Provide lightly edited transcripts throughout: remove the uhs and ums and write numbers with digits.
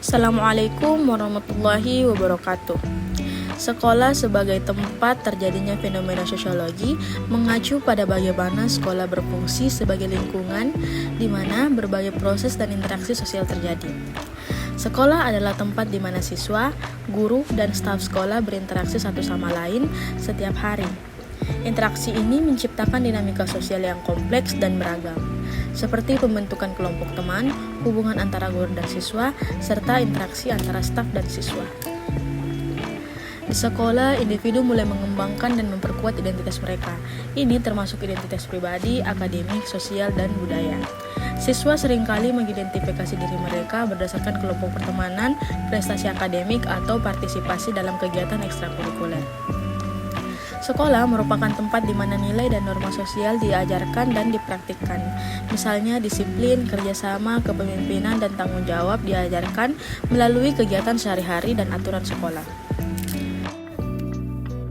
Assalamualaikum warahmatullahi wabarakatuh. Sekolah sebagai tempat terjadinya fenomena sosiologi mengacu pada bagaimana sekolah berfungsi sebagai lingkungan di mana berbagai proses dan interaksi sosial terjadi. Sekolah adalah tempat di mana siswa, guru, dan staf sekolah berinteraksi satu sama lain setiap hari. Interaksi ini menciptakan dinamika sosial yang kompleks dan beragam, seperti pembentukan kelompok teman, hubungan antara guru dan siswa, serta interaksi antara staf dan siswa. Di sekolah, individu mulai mengembangkan dan memperkuat identitas mereka. Ini termasuk identitas pribadi, akademik, sosial, dan budaya. Siswa seringkali mengidentifikasi diri mereka berdasarkan kelompok pertemanan, prestasi akademik, atau partisipasi dalam kegiatan ekstrakurikuler. Sekolah merupakan tempat di mana nilai dan norma sosial diajarkan dan dipraktikkan. Misalnya disiplin, kerjasama, kepemimpinan, dan tanggung jawab diajarkan melalui kegiatan sehari-hari dan aturan sekolah.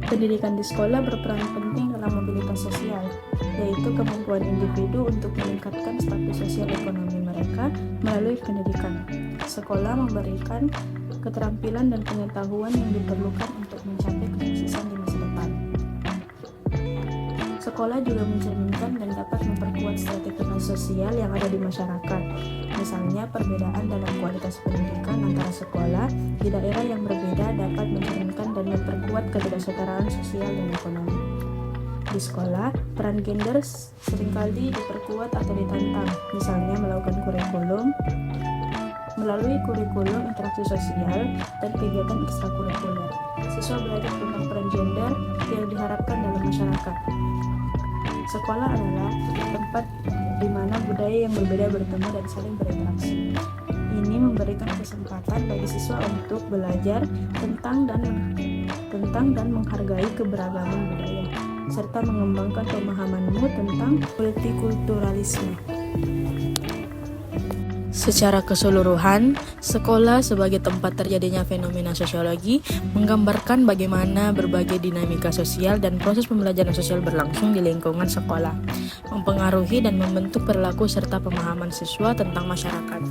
Pendidikan di sekolah berperan penting dalam mobilitas sosial, yaitu kemampuan individu untuk meningkatkan status sosial ekonomi mereka melalui pendidikan. Sekolah memberikan keterampilan dan pengetahuan yang diperlukan untuk mencapai kesuksesan di masa depan. Sekolah juga mencerminkan dan dapat memperkuat stratifikasi sosial yang ada di masyarakat. Misalnya, perbedaan dalam kualitas pendidikan antara sekolah di daerah yang berbeda dapat mencerminkan dan memperkuat ketidaksetaraan sosial dan ekonomi. Di sekolah, peran gender seringkali diperkuat atau ditantang, misalnya melalui kurikulum interaksi sosial dan kegiatan ekstrakurikuler. Siswa belajar tentang peran gender yang diharapkan dalam masyarakat. Sekolah adalah tempat di mana budaya yang berbeda bertemu dan saling berinteraksi. Ini memberikan kesempatan bagi siswa untuk belajar tentang dan menghargai keberagaman budaya, serta mengembangkan pemahamanmu tentang multikulturalisme. Secara keseluruhan, sekolah sebagai tempat terjadinya fenomena sosiologi menggambarkan bagaimana berbagai dinamika sosial dan proses pembelajaran sosial berlangsung di lingkungan sekolah, mempengaruhi dan membentuk perilaku serta pemahaman siswa tentang masyarakat.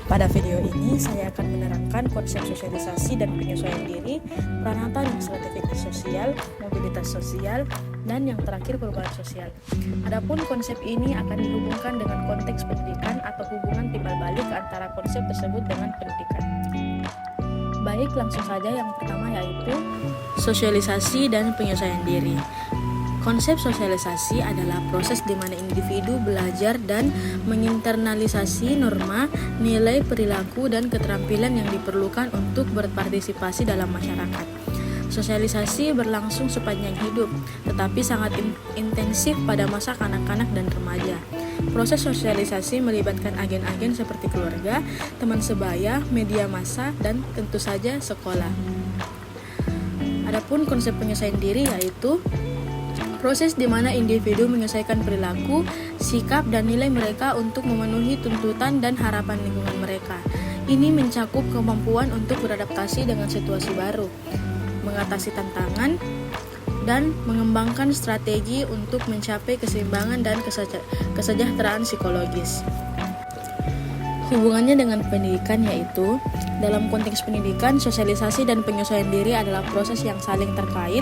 Pada video ini, saya akan menerangkan konsep sosialisasi dan penyesuaian diri, peranata dan stratifikasi sosial, mobilitas sosial, dan yang terakhir perubahan sosial. Adapun konsep ini akan dihubungkan dengan konteks pendidikan atau hubungan timbal balik antara konsep tersebut dengan pendidikan. Baik, langsung saja yang pertama yaitu sosialisasi dan penyesuaian diri. Konsep sosialisasi adalah proses di mana individu belajar dan menginternalisasi norma, nilai, perilaku, dan keterampilan yang diperlukan untuk berpartisipasi dalam masyarakat. Sosialisasi berlangsung sepanjang hidup, tetapi sangat intensif pada masa kanak-kanak dan remaja. Proses sosialisasi melibatkan agen-agen seperti keluarga, teman sebaya, media massa, dan tentu saja sekolah. Adapun konsep penyesuaian diri yaitu proses di mana individu menyelesaikan perilaku, sikap, dan nilai mereka untuk memenuhi tuntutan dan harapan lingkungan mereka. Ini mencakup kemampuan untuk beradaptasi dengan situasi baru, mengatasi tantangan, dan mengembangkan strategi untuk mencapai keseimbangan dan kesejahteraan psikologis. Hubungannya dengan pendidikan yaitu, dalam konteks pendidikan, sosialisasi dan penyesuaian diri adalah proses yang saling terkait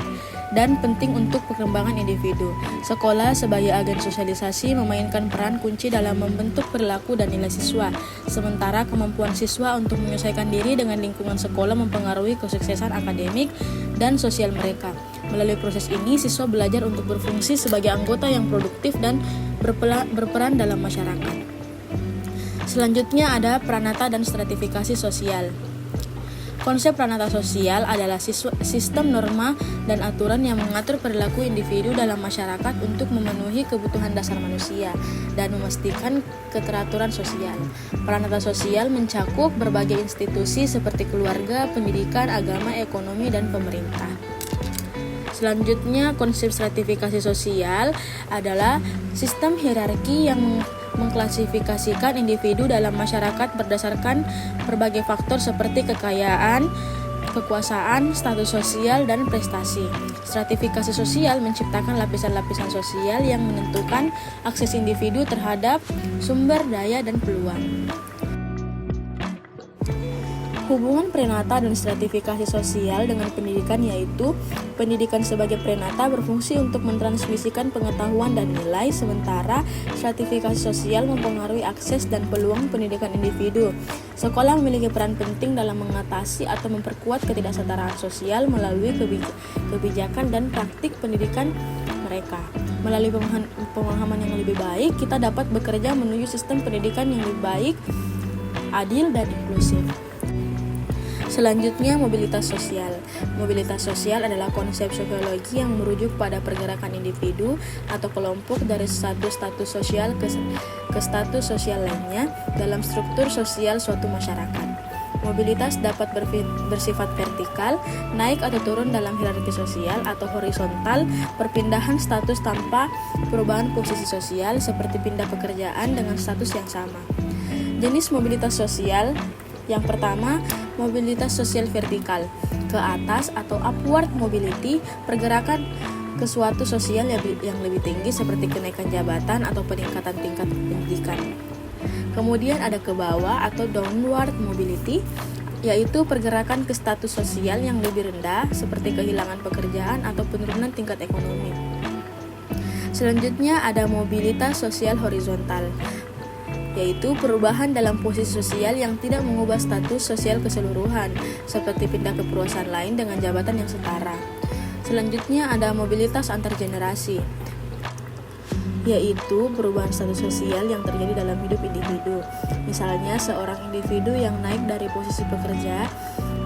dan penting untuk perkembangan individu. Sekolah sebagai agen sosialisasi memainkan peran kunci dalam membentuk perilaku dan nilai siswa, sementara kemampuan siswa untuk menyesuaikan diri dengan lingkungan sekolah mempengaruhi kesuksesan akademik dan sosial mereka. Melalui proses ini, siswa belajar untuk berfungsi sebagai anggota yang produktif dan berperan dalam masyarakat. Selanjutnya ada peranata dan stratifikasi sosial. Konsep peranata sosial adalah sistem norma dan aturan yang mengatur perilaku individu dalam masyarakat untuk memenuhi kebutuhan dasar manusia dan memastikan keteraturan sosial. Peranata sosial mencakup berbagai institusi seperti keluarga, pendidikan, agama, ekonomi, dan pemerintah. Selanjutnya, konsep stratifikasi sosial adalah sistem hierarki yang mengklasifikasikan individu dalam masyarakat berdasarkan berbagai faktor seperti kekayaan, kekuasaan, status sosial, dan prestasi. Stratifikasi sosial menciptakan lapisan-lapisan sosial yang menentukan akses individu terhadap sumber daya dan peluang. Hubungan prenata dan stratifikasi sosial dengan pendidikan yaitu pendidikan sebagai prenata berfungsi untuk mentransmisikan pengetahuan dan nilai, sementara stratifikasi sosial mempengaruhi akses dan peluang pendidikan individu. Sekolah memiliki peran penting dalam mengatasi atau memperkuat ketidaksetaraan sosial melalui kebijakan dan praktik pendidikan mereka. Melalui pemahaman yang lebih baik, kita dapat bekerja menuju sistem pendidikan yang lebih baik, adil, dan inklusif. Selanjutnya, mobilitas sosial. Mobilitas sosial adalah konsep sosiologi yang merujuk pada pergerakan individu atau kelompok dari satu status sosial ke status sosial lainnya dalam struktur sosial suatu masyarakat. Mobilitas dapat bersifat vertikal, naik atau turun dalam hierarki sosial, atau horizontal, perpindahan status tanpa perubahan posisi sosial seperti pindah pekerjaan dengan status yang sama. Jenis mobilitas sosial yang pertama, mobilitas sosial vertikal, ke atas atau upward mobility, pergerakan ke suatu sosial yang lebih tinggi seperti kenaikan jabatan atau peningkatan tingkat pendidikan. Kemudian ada ke bawah atau downward mobility, yaitu pergerakan ke status sosial yang lebih rendah seperti kehilangan pekerjaan atau penurunan tingkat ekonomi. Selanjutnya ada mobilitas sosial horizontal, yaitu perubahan dalam posisi sosial yang tidak mengubah status sosial keseluruhan, seperti pindah ke perusahaan lain dengan jabatan yang setara. Selanjutnya ada mobilitas antar generasi, yaitu perubahan status sosial yang terjadi dalam hidup individu. Misalnya, seorang individu yang naik dari posisi pekerja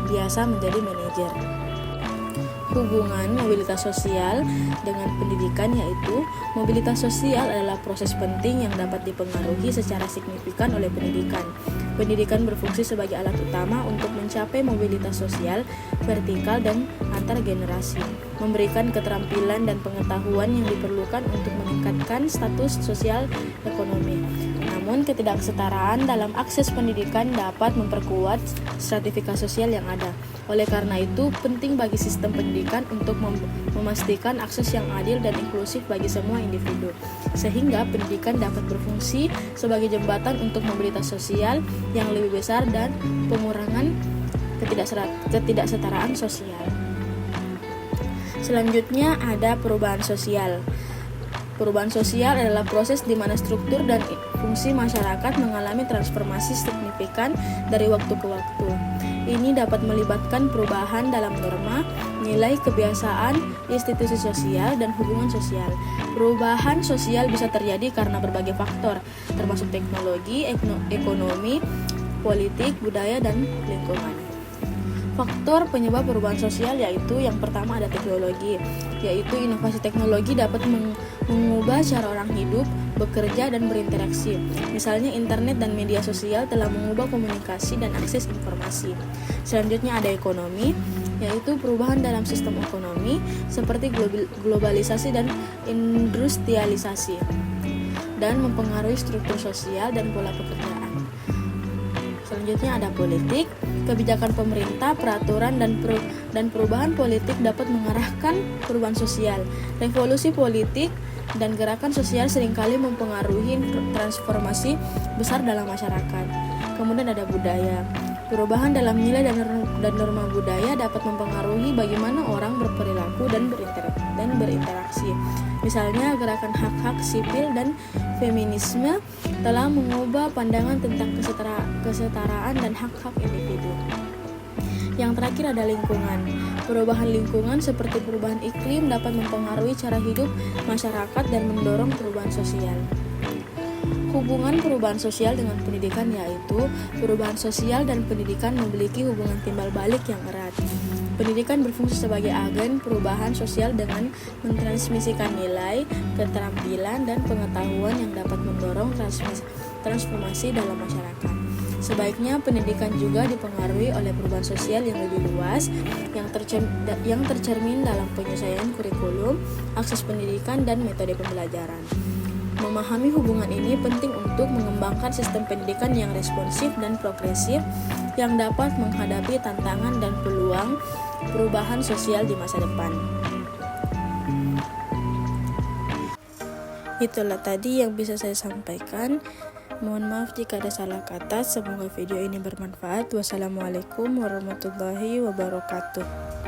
biasa menjadi manajer. Hubungan mobilitas sosial dengan pendidikan yaitu mobilitas sosial adalah proses penting yang dapat dipengaruhi secara signifikan oleh pendidikan. Pendidikan berfungsi sebagai alat utama untuk mencapai mobilitas sosial vertikal dan antar generasi, memberikan keterampilan dan pengetahuan yang diperlukan untuk meningkatkan status sosial ekonomi. Namun, ketidaksetaraan dalam akses pendidikan dapat memperkuat stratifikasi sosial yang ada. Oleh karena itu, penting bagi sistem pendidikan untuk memastikan akses yang adil dan inklusif bagi semua individu, sehingga pendidikan dapat berfungsi sebagai jembatan untuk mobilitas sosial yang lebih besar dan pengurangan ketidaksetaraan sosial. Selanjutnya ada perubahan sosial. Perubahan sosial adalah proses di mana struktur dan fungsi masyarakat mengalami transformasi signifikan dari waktu ke waktu. Ini dapat melibatkan perubahan dalam norma, nilai, kebiasaan, institusi sosial, dan hubungan sosial. Perubahan sosial bisa terjadi karena berbagai faktor, termasuk teknologi, ekonomi, politik, budaya, dan lingkungan. Faktor penyebab perubahan sosial yaitu yang pertama ada teknologi, yaitu inovasi teknologi dapat mengubah cara orang hidup, bekerja, dan berinteraksi. Misalnya internet dan media sosial telah mengubah komunikasi dan akses informasi. Selanjutnya ada ekonomi, yaitu perubahan dalam sistem ekonomi seperti globalisasi dan industrialisasi, dan mempengaruhi struktur sosial dan pola pekerjaan. Selanjutnya ada politik. Kebijakan pemerintah, peraturan, dan perubahan politik dapat mengarahkan perubahan sosial. Revolusi politik dan gerakan sosial seringkali mempengaruhi transformasi besar dalam masyarakat. Kemudian ada budaya. Perubahan dalam nilai dan norma budaya dapat mempengaruhi bagaimana orang berperilaku dan berinteraksi. Misalnya, gerakan hak-hak sipil dan feminisme telah mengubah pandangan tentang kesetaraan dan hak-hak individu. Yang terakhir ada lingkungan. Perubahan lingkungan seperti perubahan iklim dapat mempengaruhi cara hidup masyarakat dan mendorong perubahan sosial. Hubungan perubahan sosial dengan pendidikan yaitu perubahan sosial dan pendidikan memiliki hubungan timbal balik yang erat. Pendidikan berfungsi sebagai agen perubahan sosial dengan mentransmisikan nilai, keterampilan, dan pengetahuan yang dapat mendorong transformasi dalam masyarakat. Sebaiknya pendidikan juga dipengaruhi oleh perubahan sosial yang lebih luas yang tercermin dalam penyelesaian kurikulum, akses pendidikan, dan metode pembelajaran. Memahami hubungan ini penting untuk mengembangkan sistem pendidikan yang responsif dan progresif yang dapat menghadapi tantangan dan peluang perubahan sosial di masa depan. Itulah tadi yang bisa saya sampaikan. Mohon maaf jika ada salah kata. Semoga video ini bermanfaat. Wassalamualaikum warahmatullahi wabarakatuh.